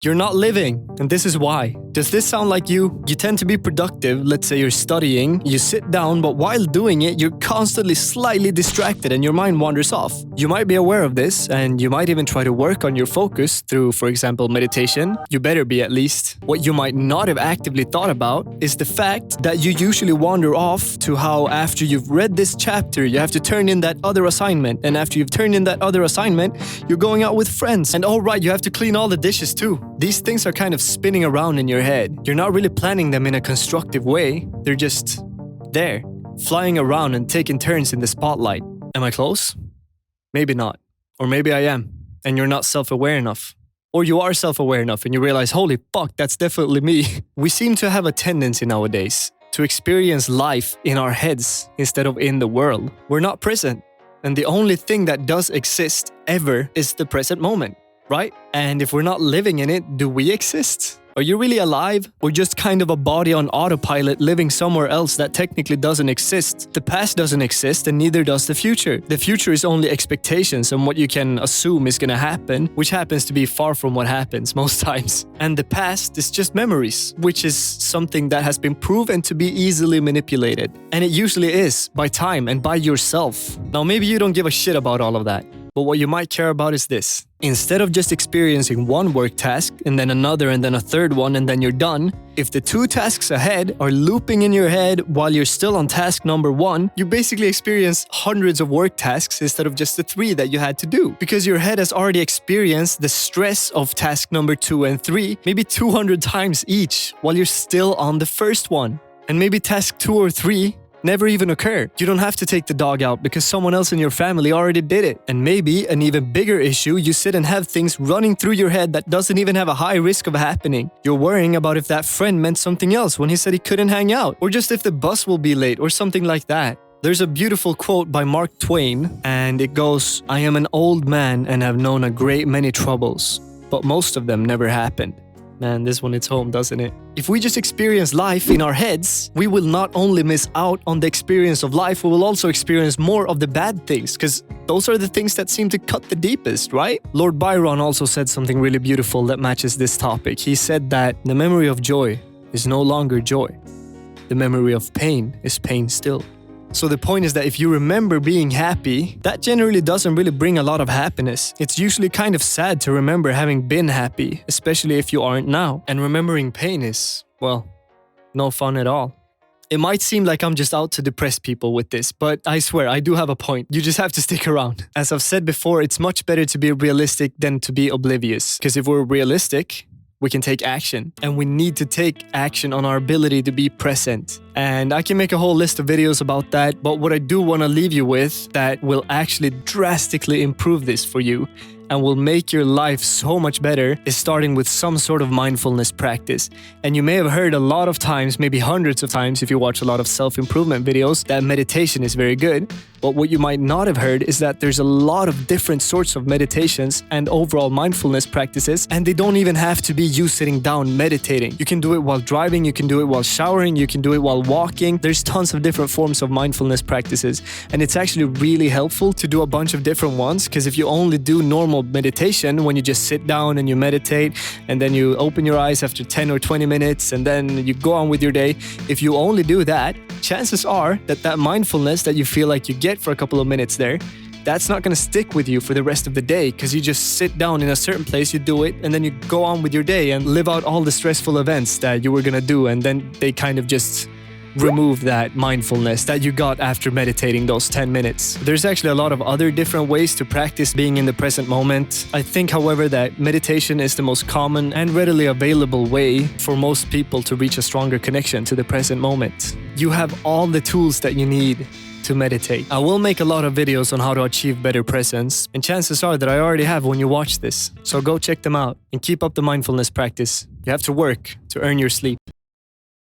You're not living, and this is why. Does this sound like you? You tend to be productive, let's say you're studying, you sit down, but while doing it, you're constantly slightly distracted and your mind wanders off. You might be aware of this, and you might even try to work on your focus through, for example, meditation. You better be at least. What you might not have actively thought about is the fact that you usually wander off to how after you've read this chapter, you have to turn in that other assignment, and after you've turned in that other assignment, you're going out with friends, and all right, you have to clean all the dishes too. These things are kind of spinning around in your head. You're not really planning them in a constructive way. They're just there, flying around and taking turns in the spotlight. Am I close? Maybe not. Or maybe I am, and you're not self-aware enough. Or you are self-aware enough and you realize, holy fuck, that's definitely me. We seem to have a tendency nowadays to experience life in our heads instead of in the world. We're not present. And the only thing that does exist ever is the present moment. Right? And if we're not living in it, do we exist? Are you really alive? Or just kind of a body on autopilot living somewhere else that technically doesn't exist? The past doesn't exist and neither does the future. The future is only expectations and what you can assume is gonna happen, which happens to be far from what happens most times. And the past is just memories, which is something that has been proven to be easily manipulated. And it usually is, by time and by yourself. Now maybe you don't give a shit about all of that. But what you might care about is this. Instead of just experiencing one work task and then another and then a third one and then you're done, if the two tasks ahead are looping in your head while you're still on task number one, you basically experience hundreds of work tasks instead of just the 3 that you had to do. Because your head has already experienced the stress of task number 2 and 3, maybe 200 times each, while you're still on the first one. And maybe task 2 or 3 never even occur. You don't have to take the dog out because someone else in your family already did it. And maybe an even bigger issue, you sit and have things running through your head that doesn't even have a high risk of happening. You're worrying about if that friend meant something else when he said he couldn't hang out, or just if the bus will be late or something like that. There's a beautiful quote by Mark Twain, and it goes, "I am an old man and have known a great many troubles, but most of them never happened." Man, this one hits home, doesn't it? If we just experience life in our heads, we will not only miss out on the experience of life, we will also experience more of the bad things, because those are the things that seem to cut the deepest, right? Lord Byron also said something really beautiful that matches this topic. He said that the memory of joy is no longer joy. The memory of pain is pain still. So the point is that if you remember being happy, that generally doesn't really bring a lot of happiness. It's usually kind of sad to remember having been happy, especially if you aren't now. And remembering pain is, well, no fun at all. It might seem like I'm just out to depress people with this, but I swear I do have a point. You just have to stick around. As I've said before, it's much better to be realistic than to be oblivious. Because if we're realistic, we can take action. And we need to take action on our ability to be present. And I can make a whole list of videos about that, but what I do want to leave you with that will actually drastically improve this for you and will make your life so much better is starting with some sort of mindfulness practice. And you may have heard a lot of times, maybe hundreds of times if you watch a lot of self-improvement videos, that meditation is very good. But what you might not have heard is that there's a lot of different sorts of meditations and overall mindfulness practices, and they don't even have to be you sitting down meditating. You can do it while driving, you can do it while showering, you can do it while walking. There's tons of different forms of mindfulness practices, and it's actually really helpful to do a bunch of different ones, because if you only do normal meditation when you just sit down and you meditate and then you open your eyes after 10 or 20 minutes and then you go on with your day, if you only do that, chances are that that mindfulness that you feel like you get for a couple of minutes there, that's not going to stick with you for the rest of the day, because you just sit down in a certain place, you do it, and then you go on with your day and live out all the stressful events that you were going to do, and then they kind of just remove that mindfulness that you got after meditating those 10 minutes. There's actually a lot of other different ways to practice being in the present moment. I think, however, that meditation is the most common and readily available way for most people to reach a stronger connection to the present moment. You have all the tools that you need to meditate. I will make a lot of videos on how to achieve better presence, and chances are that I already have when you watch this. So go check them out and keep up the mindfulness practice. You have to work to earn your sleep.